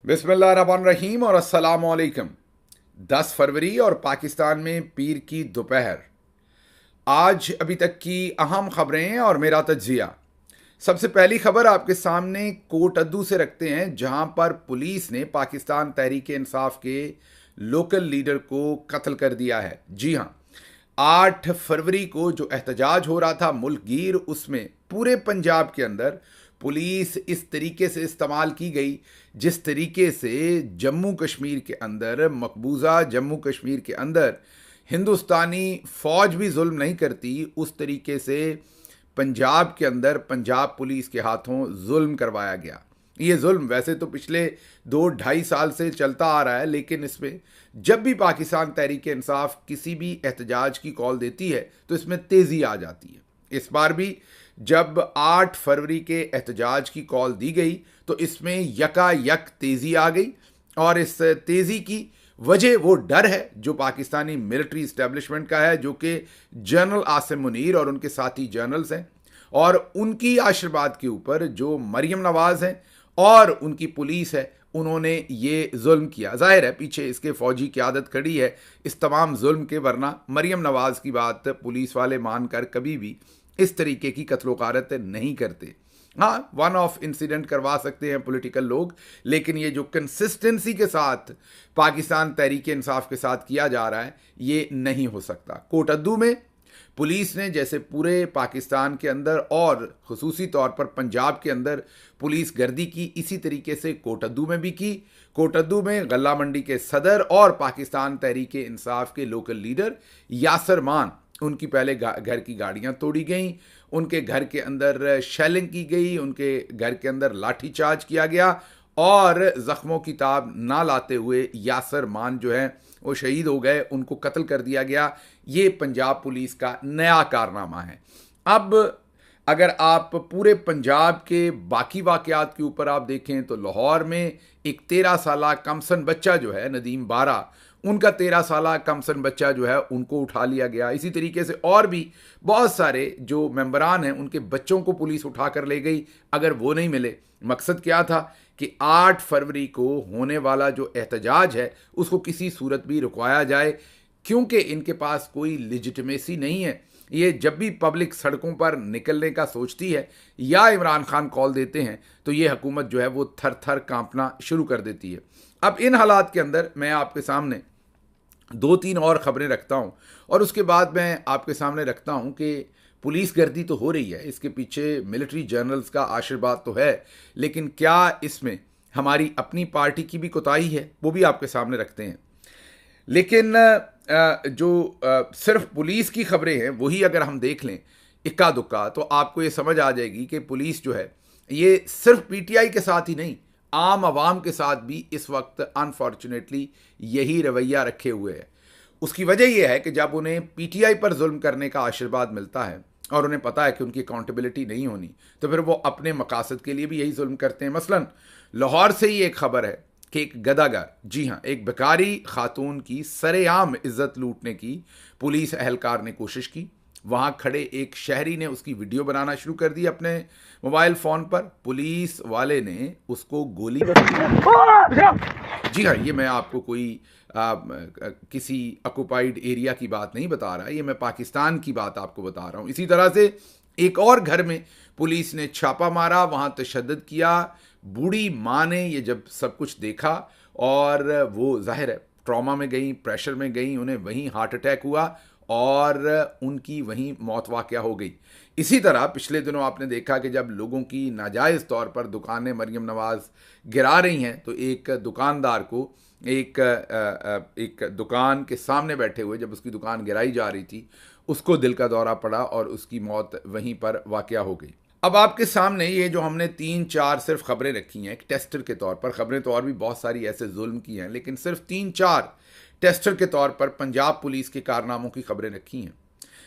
बिस्मिल्लाहिर्रहमानिर्रहीम और अस्सलामुअलैकुम। 10 फरवरी और पाकिस्तान में पीर की दोपहर। आज अभी तक की अहम खबरें और मेरा तज्जिया। सबसे पहली खबर आपके सामने कोटअद्दू से रखते हैं, जहां पर पुलिस ने पाकिस्तान तहरीक इंसाफ के लोकल लीडर को कत्ल कर दिया है। जी हां, 8 फरवरी को जो एहतजाज हो रहा था मुल्क गिर, उसमें पूरे पंजाब के अंदर पुलिस इस तरीके से इस्तेमाल की गई जिस तरीके से जम्मू कश्मीर के अंदर, मकबूजा जम्मू कश्मीर के अंदर हिंदुस्तानी फौज भी जुल्म नहीं करती, उस तरीके से पंजाब के अंदर पंजाब पुलिस के हाथों जुल्म करवाया गया। ये जुल्म वैसे तो पिछले 2-2.5 साल से चलता आ रहा है, लेकिन इसमें जब भी पाकिस्तान तहरीक इंसाफ किसी भी एहतजाज की कॉल देती है तो इसमें तेज़ी आ जाती है। इस बार भी जब 8 फरवरी के एहतजाज की कॉल दी गई तो इसमें यकायक तेज़ी आ गई, और इस तेज़ी की वजह वो डर है जो पाकिस्तानी मिलिट्री इस्टेब्लिशमेंट का है, जो कि जनरल आसिम मुनीर और उनके साथी जनरल्स हैं, और उनकी आशीर्वाद के ऊपर जो मरियम नवाज़ हैं और उनकी पुलिस है, उन्होंने ये जुल्म किया। जाहिर है पीछे इसके फौजी क़यादत खड़ी है इस तमाम जुल्म के, वरना मरियम नवाज़ की बात पुलिस वाले मानकर कभी भी इस तरीके की कत्लो गारत नहीं करते। हाँ, वन ऑफ इंसिडेंट करवा सकते हैं पॉलिटिकल लोग, लेकिन ये जो कंसिस्टेंसी के साथ पाकिस्तान तहरीक इंसाफ के साथ किया जा रहा है ये नहीं हो सकता। कोटअद्दू में पुलिस ने, जैसे पूरे पाकिस्तान के अंदर और खुसूसी तौर पर पंजाब के अंदर पुलिस गर्दी की, इसी तरीके से कोटअद्दू में भी की। कोटअद्दू में गल्ला मंडी के सदर और पाकिस्तान तहरीक इंसाफ के लोकल लीडर यासर मान, उनकी पहले घर की गाड़ियां तोड़ी गईं, उनके घर के अंदर शेलिंग की गई, उनके घर के अंदर लाठीचार्ज किया गया, और ज़ख्मों की ताब ना लाते हुए यासर मान जो है वो शहीद हो गए, उनको कत्ल कर दिया गया। ये पंजाब पुलिस का नया कारनामा है। अब अगर आप पूरे पंजाब के बाकी वाक़यात के ऊपर आप देखें तो लाहौर में एक 13 साला कमसन बच्चा जो है नदीम बारा, उनका 13 साला कमसन बच्चा जो है उनको उठा लिया गया। इसी तरीके से और भी बहुत सारे जो मेंबरान हैं उनके बच्चों को पुलिस उठा कर ले गई, अगर वो नहीं मिले। मकसद क्या था कि 8 फरवरी को होने वाला जो एहतजाज है उसको किसी सूरत भी रुकवाया जाए, क्योंकि इनके पास कोई लेजिटिमेसी नहीं है। ये जब भी पब्लिक सड़कों पर निकलने का सोचती है या इमरान खान कॉल देते हैं तो ये हुकूमत जो है वो थर थर कांपना शुरू कर देती है। अब इन हालात के अंदर मैं आपके सामने 2-3 और ख़बरें रखता हूँ, और उसके बाद मैं आपके सामने रखता हूँ कि पुलिस गर्दी तो हो रही है, इसके पीछे मिलिट्री जनरल्स का आशीर्वाद तो है, लेकिन क्या इसमें हमारी अपनी पार्टी की भी कोताही है, वो भी आपके सामने रखते हैं। लेकिन जो सिर्फ पुलिस की खबरें हैं वही अगर हम देख लें इक्का दुक्का, तो आपको ये समझ आ जाएगी कि पुलिस जो है ये सिर्फ पीटीआई के साथ ही नहीं, आम आवाम के साथ भी इस वक्त अनफॉर्चुनेटली यही रवैया रखे हुए है। उसकी वजह यह है कि जब उन्हें पीटीआई पर जुल्म करने का आशीर्वाद मिलता है और उन्हें पता है कि उनकी अकाउंटेबिलिटी नहीं होनी, तो फिर वो अपने मकासद के लिए भी यही जुल्म करते हैं। मसलन लाहौर से ही एक खबर है कि एक गदागर, जी हाँ, एक बेकारी खातून की सरेआम इज्जत लूटने की पुलिस एहलकार ने कोशिश की। वहाँ खड़े एक शहरी ने उसकी वीडियो बनाना शुरू कर दी अपने मोबाइल फ़ोन पर। पुलिस वाले ने उसको गोली, जी हाँ, ये मैं आपको कोई किसी ऑक्युपाइड एरिया की बात नहीं बता रहा, ये मैं पाकिस्तान की बात आपको बता रहा हूँ। इसी तरह से एक और घर में पुलिस ने छापा मारा, वहाँ तशद्दुद किया। बूढ़ी माँ ने ये जब सब कुछ देखा और वो जाहिर है ट्रॉमा में गई, प्रेशर में गई, उन्हें वहीं हार्ट अटैक हुआ और उनकी वहीं मौत वाक़या हो गई। इसी तरह पिछले दिनों आपने देखा कि जब लोगों की नाजायज़ तौर पर दुकानें मरियम नवाज़ गिरा रही हैं तो एक दुकानदार को एक दुकान के सामने बैठे हुए जब उसकी दुकान गिराई जा रही थी, उसको दिल का दौरा पड़ा और उसकी मौत वहीं पर वाक़या हो गई। अब आपके सामने ये जो हमने 3-4 सिर्फ खबरें रखी हैं एक टेस्टर के तौर पर, खबरें तो और भी बहुत सारी ऐसे जुल्म की हैं, लेकिन सिर्फ 3-4 टेस्टर के तौर पर पंजाब पुलिस के कारनामों की खबरें रखी हैं।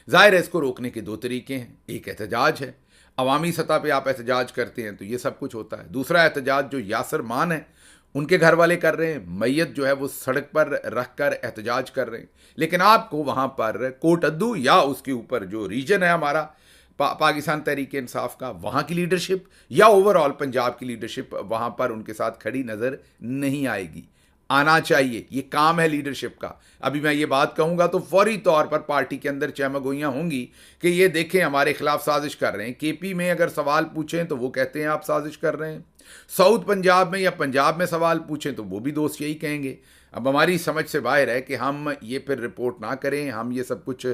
ज़ाहिर है इसको रोकने के 2 तरीके हैं। एक एहतजाज है, अवामी सतह पे आप एहतजाज करते हैं तो ये सब कुछ होता है। दूसरा एहतजाज जो यासर मान है उनके घर वाले कर रहे हैं, मैयत जो है वो सड़क पर रख कर एहतजाज कर रहे हैं। लेकिन आपको वहाँ पर कोटअद्दू या उसके ऊपर जो रीजन है हमारा पाकिस्तान तहरीक इंसाफ का, वहाँ की लीडरशिप या ओवरऑल पंजाब की लीडरशिप वहाँ पर उनके साथ खड़ी नज़र नहीं आएगी। आना चाहिए, ये काम है लीडरशिप का। अभी मैं ये बात कहूँगा तो फौरी तौर पर पार्टी के अंदर चहमगोइयाँ होंगी कि ये देखें हमारे खिलाफ साजिश कर रहे हैं। केपी में अगर सवाल पूछें तो वो कहते हैं आप साजिश कर रहे हैं, साउथ पंजाब में या पंजाब में सवाल पूछें तो वो भी दोस्त यही कहेंगे। अब हमारी समझ से बाहर है कि हम ये फिर रिपोर्ट ना करें, हम ये सब कुछ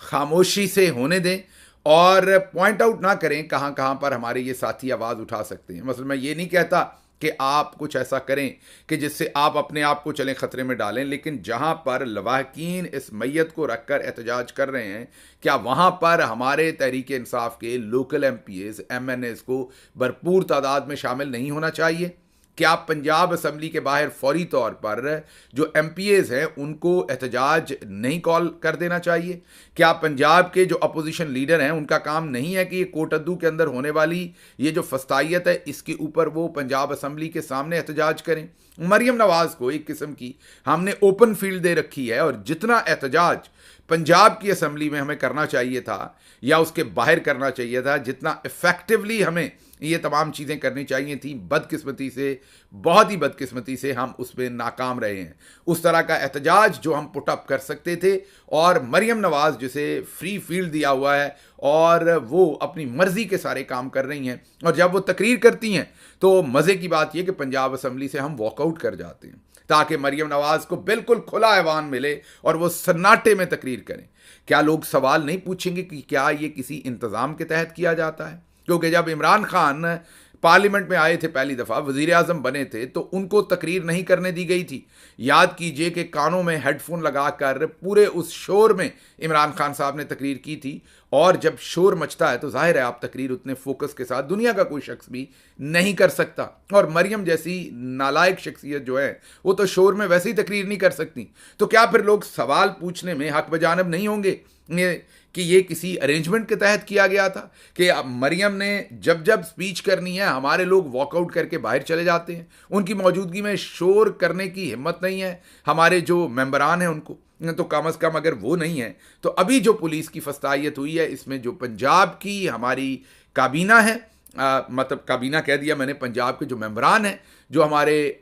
खामोशी से होने दें और पॉइंट आउट ना करें कहाँ कहाँ पर हमारे ये साथी आवाज़ उठा सकते हैं। मतलब मैं ये नहीं कहता कि आप कुछ ऐसा करें कि जिससे आप अपने आप को चलें ख़तरे में डालें, लेकिन जहाँ पर लवाहकीन इस मैयत को रखकर एहतजाज कर रहे हैं, क्या वहाँ पर हमारे तहरीक इंसाफ के लोकल MPs MNAs को भरपूर तादाद में शामिल नहीं होना चाहिए? क्या पंजाब असम्बली के बाहर फौरी तौर पर जो MPAs हैं उनको एहतजाज नहीं कॉल कर देना चाहिए? क्या पंजाब के जो अपोजिशन लीडर हैं उनका काम नहीं है कि ये कोटद्दू के अंदर होने वाली ये जो फस्तायत है इसके ऊपर वो पंजाब असम्बली के सामने एहतजाज करें? मरियम नवाज़ को एक किस्म की हमने ओपन फील्ड दे रखी है और जितना एहतजाज पंजाब की असम्बली में हमें करना चाहिए था या उसके बाहर करना चाहिए था, जितना इफ़ेक्टिवली हमें ये तमाम चीज़ें करनी चाहिए थी, बदकिस्मती से, बहुत ही बदकिस्मती से हम उस पर नाकाम रहे हैं। उस तरह का एहतजाज जो हम पुटअप कर सकते थे, और मरियम नवाज़ जिसे फ्री फील्ड दिया हुआ है और वो अपनी मर्ज़ी के सारे काम कर रही हैं, और जब वो तकरीर करती हैं तो मज़े की बात यह कि पंजाब असम्बली से हम वॉकआउट कर जाते हैं ताकि मरियम नवाज़ को बिल्कुल खुला ऐवान मिले और वो सन्नाटे में तकरीर करें। क्या लोग सवाल नहीं पूछेंगे कि क्या ये किसी इंतज़ाम के तहत किया जाता है? क्योंकि जब इमरान खान पार्लियामेंट में आए थे पहली दफ़ा, वज़ीर आज़म बने थे, तो उनको तकरीर नहीं करने दी गई थी। याद कीजिए कि कानों में हेडफोन लगाकर पूरे उस शोर में इमरान खान साहब ने तकरीर की थी, और जब शोर मचता है तो जाहिर है आप तकरीर उतने फोकस के साथ दुनिया का कोई शख्स भी नहीं कर सकता। और मरियम जैसी नालायक शख्सियत जो है वो तो शोर में वैसे ही तकरीर नहीं कर सकती। तो क्या फिर लोग सवाल पूछने में हक बजानब नहीं होंगे कि ये किसी अरेंजमेंट के तहत किया गया था कि मरियम ने जब जब स्पीच करनी है हमारे लोग वॉकआउट करके बाहर चले जाते हैं, उनकी मौजूदगी में शोर करने की हिम्मत नहीं है हमारे जो मेंबरान हैं उनको, तो कम अज़ कम अगर वो नहीं है तो अभी जो पुलिस की फस्तायत हुई है इसमें जो पंजाब की हमारी काबीना है, मतलब काबीना कह दिया मैंने, पंजाब के जो मेंबरान हैं, जो हमारे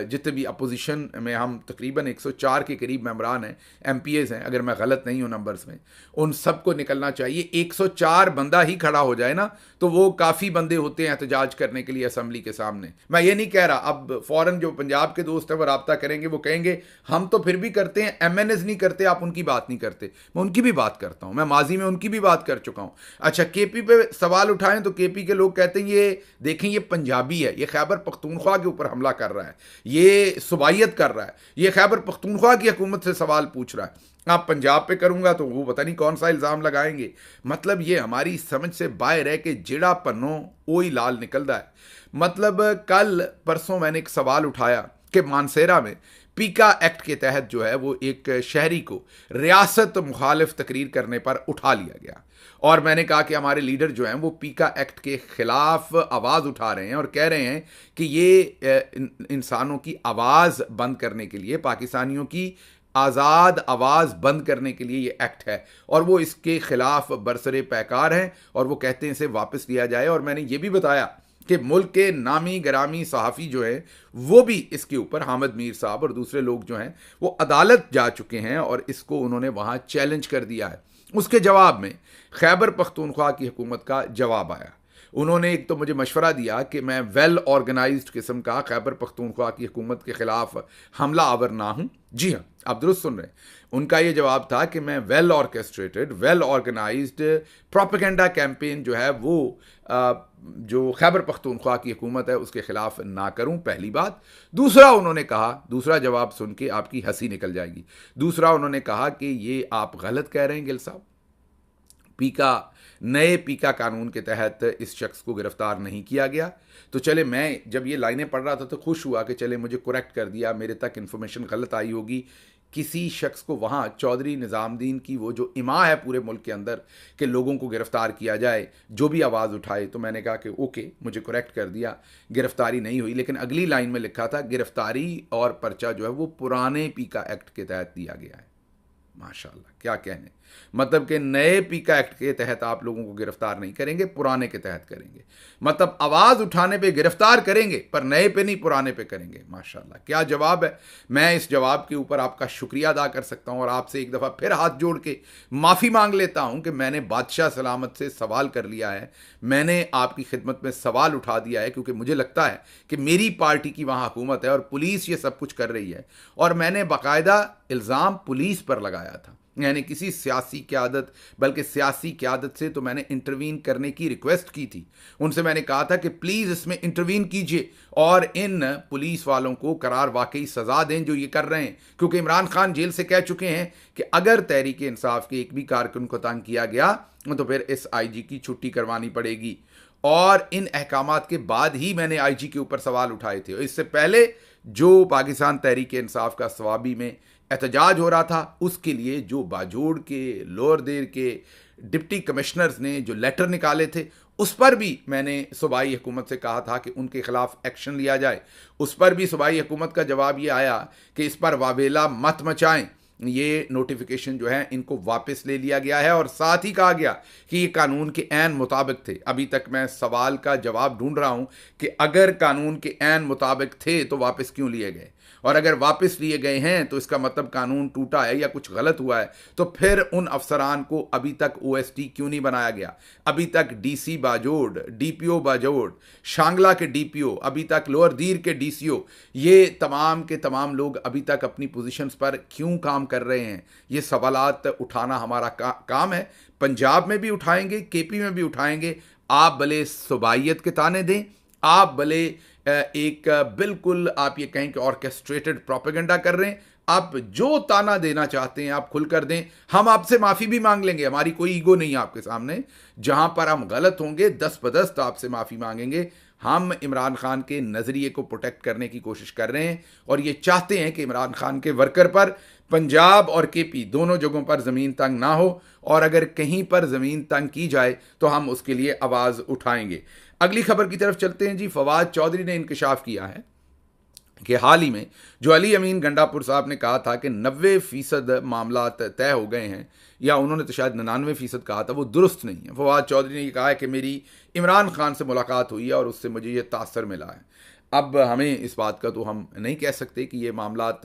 जितने भी अपोजिशन में हम तकरीबन 104 के करीब मेंबरान हैं, MPAs हैं, अगर मैं गलत नहीं हूँ नंबर्स में, उन सबको निकलना चाहिए। 104 बंदा ही खड़ा हो जाए ना तो वो काफ़ी बंदे होते हैं एहतजाज करने के लिए असम्बली के सामने। मैं ये नहीं कह रहा, अब फ़ौरन जो पंजाब के दोस्त हैं वो रब्ता करेंगे, वो कहेंगे हम तो फिर भी करते हैं, MNAs नहीं करते, आप उनकी बात नहीं करते। मैं उनकी भी बात करता हूँ, मैं माजी में उनकी भी बात कर चुका हूँ। अच्छा, KP पे सवाल उठाएं तो KP के लोग कहते हैं ये देखें ये पंजाबी है, ये खैबर पख्तूनख्वा के ऊपर हमला कर रहा है, ये सुबाइयत कर रहा है, ये खैबर पख्तूनख्वा की हुकूमत से सवाल पूछ रहा है। आप पंजाब पे करूंगा तो वो पता नहीं कौन सा इल्ज़ाम लगाएंगे। मतलब ये हमारी समझ से बाहर है कि जेड़ा पन्नो ओ ही लाल निकलता है। मतलब कल परसों मैंने एक सवाल उठाया कि मानसेरा में पीका एक्ट के तहत जो है वो एक शहरी को रियासत मुखालिफ तकरीर करने पर उठा लिया गया, और मैंने कहा कि हमारे लीडर जो हैं वो पीका एक्ट के ख़िलाफ़ आवाज़ उठा रहे हैं और कह रहे हैं कि ये इंसानों की आवाज़ बंद करने के लिए, पाकिस्तानियों की आज़ाद आवाज़ बंद करने के लिए ये एक्ट है, और वो इसके ख़िलाफ़ बरसरे पैकार हैं और वो कहते हैं इसे वापस लिया जाए। और मैंने ये भी बताया कि मुल्क के नामी गरामी सहाफ़ी जो हैं वो भी इसके ऊपर, हामिद मीर साहब और दूसरे लोग जो हैं वो अदालत जा चुके हैं और इसको उन्होंने वहाँ चैलेंज कर दिया है। उसके जवाब में खैबर पख्तूनख्वा की हुकूमत का जवाब आया। उन्होंने एक तो मुझे मशवरा दिया कि मैं वेल ऑर्गेनाइज्ड किस्म का खैबर पख्तूनख्वा की हुकूमत के ख़िलाफ़ हमला आवर ना हूँ। जी हाँ, आप दुरुस्त सुन रहे हैं। उनका ये जवाब था कि मैं well orchestrated, well organised propaganda campaign जो है वो जो खैबर पख्तूनख्वा की हुकूमत है उसके ख़िलाफ़ ना करूं, पहली बात। दूसरा उन्होंने कहा, दूसरा जवाब सुन के आपकी हंसी निकल जाएगी, दूसरा उन्होंने कहा कि ये आप गलत कह रहे हैं गिल साहब, नए पीका कानून के तहत इस शख्स को गिरफ्तार नहीं किया गया। तो चले, मैं जब ये लाइनें पढ़ रहा था तो खुश हुआ कि चले मुझे करेक्ट कर दिया, मेरे तक इन्फॉर्मेशन गलत आई होगी। किसी शख्स को वहाँ चौधरी निज़ामुद्दीन की वो जो इमा है पूरे मुल्क के अंदर कि लोगों को गिरफ्तार किया जाए जो भी आवाज़ उठाए, तो मैंने कहा कि ओके, मुझे करेक्ट कर दिया, गिरफ्तारी नहीं हुई। लेकिन अगली लाइन में लिखा था गिरफ्तारी और पर्चा जो है वो पुराने पीका एक्ट के तहत दिया गया है। माशाल्लाह, क्या कहने। मतलब कि नए पीका एक्ट के तहत आप लोगों को गिरफ्तार नहीं करेंगे, पुराने के तहत करेंगे। मतलब आवाज़ उठाने पे गिरफ्तार करेंगे, पर नए पे नहीं, पुराने पे करेंगे। माशाल्लाह, क्या जवाब है। मैं इस जवाब के ऊपर आपका शुक्रिया अदा कर सकता हूं और आपसे एक दफ़ा फिर हाथ जोड़ के माफ़ी मांग लेता हूं कि मैंने बादशाह सलामत से सवाल कर लिया है, मैंने आपकी खिदमत में सवाल उठा दिया है, क्योंकि मुझे लगता है कि मेरी पार्टी की वहाँ हुकूमत है और पुलिस ये सब कुछ कर रही है। और मैंने बाकायदा इल्ज़ाम पुलिस पर लगाया था, यानी किसी सियासी क़यादत, बल्कि सियासी क़यादत से तो मैंने इंटरवीन करने की रिक्वेस्ट की थी। उनसे मैंने कहा था कि प्लीज़ इसमें इंटरवीन कीजिए और इन पुलिस वालों को करार वाकई सज़ा दें जो ये कर रहे हैं, क्योंकि इमरान खान जेल से कह चुके हैं कि अगर तहरीक इंसाफ के एक भी कारकुन को तंग किया गया तो फिर इस आईजी की छुट्टी करवानी पड़ेगी। और इन अहकामात के बाद ही मैंने आईजी के ऊपर सवाल उठाए थे। इससे पहले जो पाकिस्तान तहरीक इंसाफ का सवाबी में एहतजाज हो रहा था, उसके लिए जो बाजोड़ के, लोअर देर के डिप्टी कमिश्नर्स ने जो लेटर निकाले थे, उस पर भी मैंने सूबाई हुकूमत से कहा था कि उनके खिलाफ एक्शन लिया जाए। उस पर भी सूबाई हुकूमत का जवाब ये आया कि इस पर वावेला मत मचाएं, ये नोटिफिकेशन जो है इनको वापस ले लिया गया है। और साथ ही कहा गया कि ये कानून के ऐन मुताबिक थे। अभी तक मैं सवाल का जवाब ढूंढ रहा हूं कि अगर कानून के ऐन मुताबिक थे तो वापस क्यों लिए गए, और अगर वापस लिए गए हैं तो इसका मतलब कानून टूटा है या कुछ गलत हुआ है। तो फिर उन अफसरान को अभी तक ओएसटी क्यों नहीं बनाया गया? अभी तक डीसी बाजोड़, डीपीओ बाजोड़, शांगला के डीपीओ, अभी तक लोअर दीर के डीसीओ, ये तमाम के तमाम लोग अभी तक अपनी पोजीशंस पर क्यों काम कर रहे हैं? ये सवालात उठाना हमारा काम है। पंजाब में भी उठाएंगे, केपी में भी उठाएंगे। आप भले सुबाइयत के ताने दें, आप भले एक बिल्कुल आप ये कहें कि ऑर्केस्ट्रेटेड प्रोपेगेंडा कर रहे हैं, आप जो ताना देना चाहते हैं आप खुलकर दें। हम आपसे माफ़ी भी मांग लेंगे, हमारी कोई ईगो नहीं है आपके सामने। जहां पर हम गलत होंगे दस्त बदस्त आपसे माफ़ी मांगेंगे। हम इमरान खान के नज़रिए को प्रोटेक्ट करने की कोशिश कर रहे हैं और ये चाहते हैं कि इमरान खान के वर्कर पर पंजाब और केपी दोनों जगहों पर ज़मीन तंग ना हो, और अगर कहीं पर ज़मीन तंग की जाए तो हम उसके लिए आवाज़ उठाएंगे। अगली खबर की तरफ चलते हैं जी। फवाद चौधरी ने इंकशाफ किया है कि हाल ही में जो अली अमीन गंडापुर साहब ने कहा था कि 90% मामला तय हो गए हैं, या उन्होंने तो शायद 99% कहा था, वो दुरुस्त नहीं है। फवाद चौधरी ने ये कहा है कि मेरी इमरान खान से मुलाकात हुई है और उससे मुझे ये तासर मिला है। अब हमें इस बात का तो हम नहीं कह सकते कि ये मामलात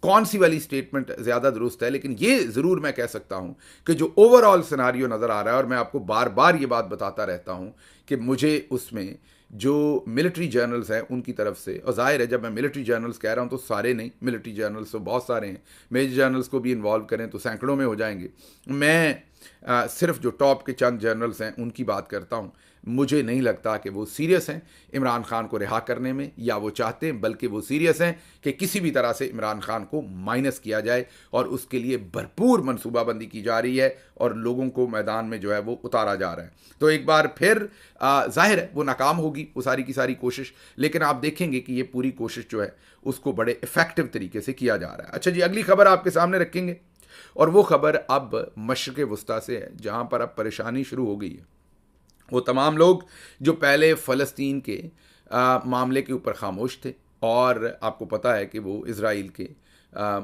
कौन सी वाली स्टेटमेंट ज़्यादा दुरुस्त है, लेकिन ये ज़रूर मैं कह सकता हूँ कि जो ओवरऑल सिनारियो नज़र आ रहा है, और मैं आपको बार बार ये बात बताता रहता हूँ कि मुझे उसमें जो मिलिट्री जर्नल्स हैं उनकी तरफ से, और जाहिर है जब मैं मिलिट्री जर्नल्स कह रहा हूँ तो सारे नहीं, मिलिट्री जर्नल्स तो बहुत सारे हैं, मेजर जर्नल्स को भी इन्वॉल्व करें तो सैकड़ों में हो जाएंगे। मैं सिर्फ जो टॉप के चंद जर्नल्स हैं उनकी बात करता हूँ। मुझे नहीं लगता कि वो सीरियस हैं इमरान खान को रिहा करने में, या वो चाहते हैं, बल्कि वो सीरियस हैं कि किसी भी तरह से इमरान खान को माइनस किया जाए, और उसके लिए भरपूर मनसूबाबंदी की जा रही है और लोगों को मैदान में जो है वो उतारा जा रहा है। तो एक बार फिर जाहिर है वो नाकाम होगी वो सारी की सारी कोशिश, लेकिन आप देखेंगे कि ये पूरी कोशिश जो है उसको बड़े इफेक्टिव तरीके से किया जा रहा है। अच्छा जी, अगली खबर आपके सामने रखेंगे, और वो खबर अब मशरिक़ वस्ता से है, जहाँ पर अब परेशानी शुरू हो गई है। वो तमाम लोग जो पहले फ़लस्तीन के मामले के ऊपर खामोश थे, और आपको पता है कि वो इज़राइल के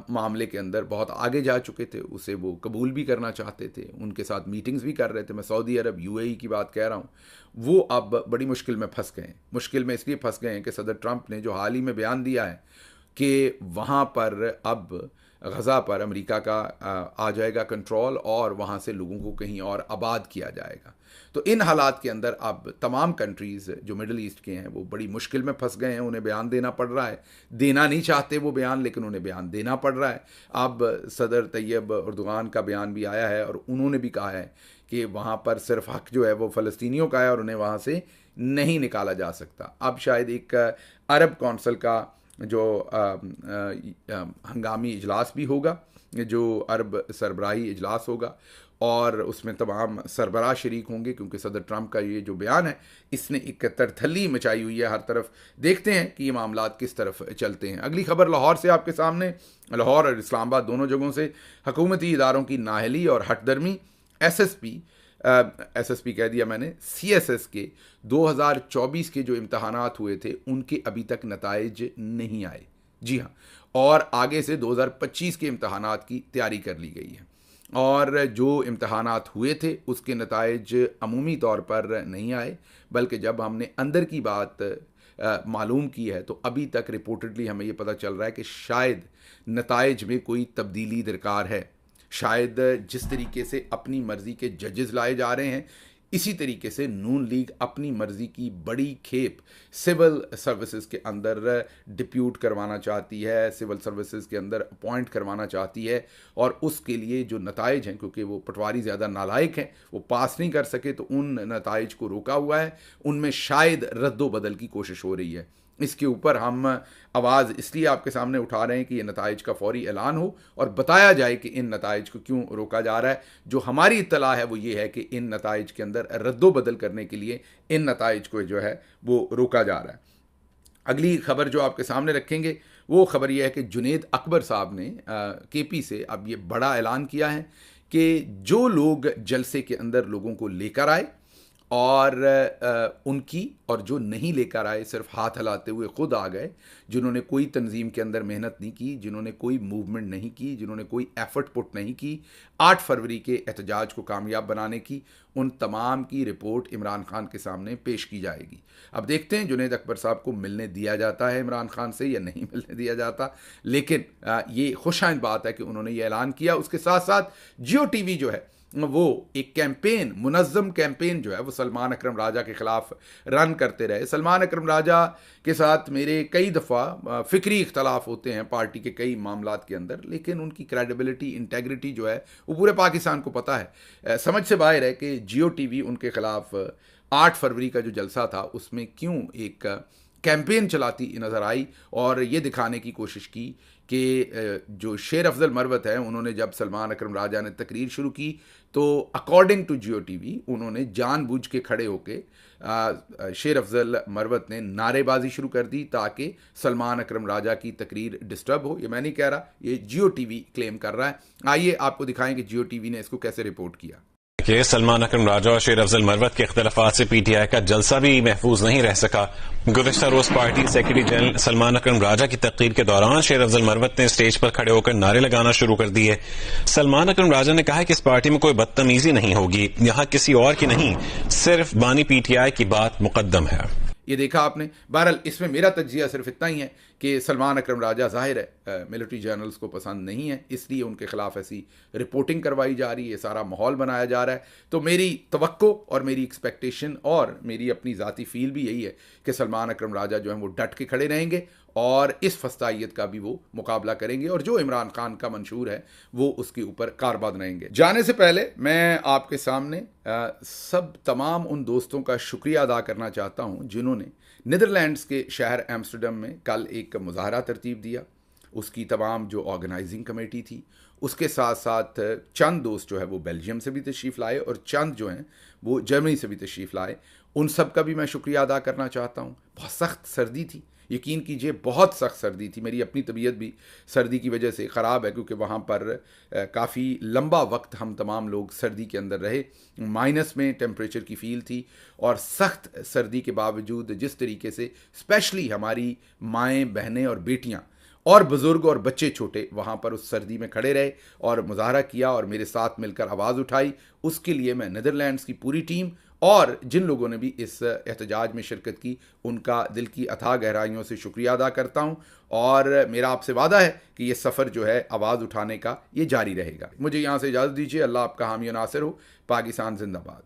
मामले के अंदर बहुत आगे जा चुके थे, उसे वो कबूल भी करना चाहते थे, उनके साथ मीटिंग्स भी कर रहे थे। मैं सऊदी अरब, यूएई की बात कह रहा हूँ। वो अब बड़ी मुश्किल में फंस गए हैं। मुश्किल में इसलिए फंस गए हैं कि सदर ट्रंप ने जो हाल ही में बयान दिया है कि वहाँ पर अब गज़ा पर अमेरिका का आ जाएगा कंट्रोल, और वहाँ से लोगों को कहीं और आबाद किया जाएगा। तो इन हालात के अंदर अब तमाम कंट्रीज़ जो मिडल ईस्ट के हैं वो बड़ी मुश्किल में फंस गए हैं। उन्हें बयान देना पड़ रहा है, देना नहीं चाहते वो बयान, लेकिन उन्हें बयान देना पड़ रहा है। अब सदर तैयब अर्दोगान का बयान भी आया है, और उन्होंने भी कहा है कि वहाँ पर सिर्फ हक जो है वो फ़लस्तीनियों का है और उन्हें वहाँ से नहीं निकाला जा सकता। अब शायद एक अरब कौंसल का जो हंगामी इजलास भी होगा, जो अरब सरबराही इजलास होगा, और उसमें तमाम सरबराह शरीक होंगे, क्योंकि सदर ट्रंप का ये जो बयान है इसने एक तरथली मचाई हुई है हर तरफ। देखते हैं कि ये मामलात किस तरफ चलते हैं। अगली खबर लाहौर से आपके सामने। लाहौर और इस्लामाबाद दोनों जगहों से हुकूमती इदारों की नाअहली और हटदर्मी। एसएसपी कह दिया मैंने, सीएसएस के 2024 के जो इम्तहानात हुए थे उनके अभी तक नताइज नहीं आए। जी हाँ, और आगे से 2025 के इम्तहानात की तैयारी कर ली गई है। और जो इम्तहानात हुए थे उसके नताइज अमूमी तौर पर नहीं आए, बल्कि जब हमने अंदर की बात मालूम की है तो अभी तक रिपोर्टेडली हमें ये पता चल रहा है कि शायद नताइज में कोई तब्दीली दरकार है। शायद जिस तरीके से अपनी मर्ज़ी के जजेस लाए जा रहे हैं, इसी तरीके से नून लीग अपनी मर्ज़ी की बड़ी खेप सिविल सर्विसेज के अंदर डिप्यूट करवाना चाहती है, सिविल सर्विसेज के अंदर अपॉइंट करवाना चाहती है, और उसके लिए जो नताइज हैं, क्योंकि वो पटवारी ज़्यादा नालायक हैं, वो पास नहीं कर सके तो उन नताइज को रोका हुआ है, उनमें शायद रद्दो बदल की कोशिश हो रही है। इसके ऊपर हम आवाज़ इसलिए आपके सामने उठा रहे हैं कि ये नताइज का फौरी ऐलान हो और बताया जाए कि इन नताइज को क्यों रोका जा रहा है। जो हमारी इत्तला है वो ये है कि इन नताइज के अंदर रद्दो बदल करने के लिए इन नताइज को जो है वो रोका जा रहा है। अगली खबर जो आपके सामने रखेंगे वो खबर यह है कि जुनेद अकबर साहब ने केपी से अब ये बड़ा ऐलान किया है कि जो लोग जलसे के अंदर लोगों को लेकर आए और उनकी, और जो नहीं लेकर आए सिर्फ हाथ हिलाते हुए खुद आ गए, जिन्होंने कोई तंजीम के अंदर मेहनत नहीं की, जिन्होंने कोई मूवमेंट नहीं की, जिन्होंने कोई एफर्ट पुट नहीं की 8 फरवरी के एहतजाज को कामयाब बनाने की, उन तमाम की रिपोर्ट इमरान खान के सामने पेश की जाएगी। अब देखते हैं जुनेद अकबर साहब को मिलने दिया जाता है इमरान खान से या नहीं मिलने दिया जाता, लेकिन ये खुशाइंद बात है कि उन्होंने ये ऐलान किया। उसके साथ साथ जियो टीवी जो है वो एक कैंपेन, मुनज़्ज़म कैंपेन जो है वो सलमान अकरम राजा के ख़िलाफ़ रन करते रहे। सलमान अकरम राजा के साथ मेरे कई दफ़ा फ़िक्री इख्तलाफ होते हैं पार्टी के कई मामलात के अंदर, लेकिन उनकी क्रेडिबिलिटी, इंटेग्रिटी जो है वो पूरे पाकिस्तान को पता है। समझ से बाहर है कि जियो टीवी उनके ख़िलाफ़ 8 फरवरी का जो जलसा था उसमें क्यों एक कैंपेन चलाती नज़र आई और ये दिखाने की कोशिश की कि जो शेर अफजल मरवत है, उन्होंने जब सलमान अकरम राजा ने तकरीर शुरू की तो अकॉर्डिंग टू जियो टीवी उन्होंने जानबूझ के खड़े होके शेर अफजल मरवत ने नारेबाजी शुरू कर दी ताकि सलमान अकरम राजा की तकरीर डिस्टर्ब हो। ये मैं नहीं कह रहा, ये जियो टीवी क्लेम कर रहा है। आइए आपको दिखाएं कि जियो टीवी ने इसको कैसे रिपोर्ट किया। कि सलमान अकरम राजा और शेर अफजल मरवत के इख्तलाफात से पीटीआई का जलसा भी महफूज नहीं रह सका। गुज़िश्ता रोज पार्टी सेक्रेटरी जनरल सलमान अकरम राजा की तकरीर के दौरान शेर अफजल मरवत ने स्टेज पर खड़े होकर नारे लगाना शुरू कर दिए। सलमान अकरम राजा ने कहा कि इस पार्टी में कोई बदतमीजी नहीं होगी, यहाँ किसी और की नहीं, सिर्फ बानी पीटीआई की बात मुकद्दम है। ये देखा आपने। बहरहाल इसमें मेरा तज्जिया सिर्फ इतना ही है कि सलमान अकरम राजा ज़ाहिर है मिलिट्री जर्नल्स को पसंद नहीं है, इसलिए उनके ख़िलाफ़ ऐसी रिपोर्टिंग करवाई जा रही है, सारा माहौल बनाया जा रहा है। तो मेरी तवक्को और मेरी एक्सपेक्टेशन और मेरी अपनी ज़ाती फील भी यही है कि सलमान अकरम राजा जो हैं वो डट के खड़े रहेंगे और इस फस्तायत का भी वो मुकाबला करेंगे और जो इमरान खान का मंशूर है वो उसके ऊपर कारबाद रहेंगे। जाने से पहले मैं आपके सामने सब तमाम उन दोस्तों का शुक्रिया अदा करना चाहता हूँ जिन्होंने नीदरलैंड्स के शहर एम्स्टर्डम में कल एक मुजाहरा तरतीब दिया। उसकी तमाम जो ऑर्गेनाइजिंग कमेटी थी, उसके साथ साथ चंद दोस्त जो है वो बेल्जियम से भी तशरीफ़ लाए और चंद जो हैं वो जर्मनी से भी तशरीफ़ लाए। उन सब का भी मैं शुक्रिया अदा करना चाहता हूँ। बहुत सख्त सर्दी थी, यकीन कीजिए बहुत सख्त सर्दी थी। मेरी अपनी तबीयत भी सर्दी की वजह से ख़राब है क्योंकि वहाँ पर काफ़ी लंबा वक्त हम तमाम लोग सर्दी के अंदर रहे। माइनस में टेम्परेचर की फ़ील थी और सख्त सर्दी के बावजूद जिस तरीके से स्पेशली हमारी माएँ, बहनें और बेटियाँ और बुज़ुर्ग और बच्चे छोटे वहाँ पर उस सर्दी में खड़े रहे और मुजाहरा किया और मेरे साथ मिलकर आवाज़ उठाई, उसके लिए मैं नीदरलैंड्स की पूरी टीम और जिन लोगों ने भी इस एहतजाज में शिरकत की उनका दिल की अथाह गहराइयों से शुक्रिया अदा करता हूँ। और मेरा आपसे वादा है कि ये सफ़र जो है आवाज़ उठाने का ये जारी रहेगा। मुझे यहाँ से इजाज़त दीजिए। अल्लाह आपका हामी नासिर हो। पाकिस्तान जिंदाबाद।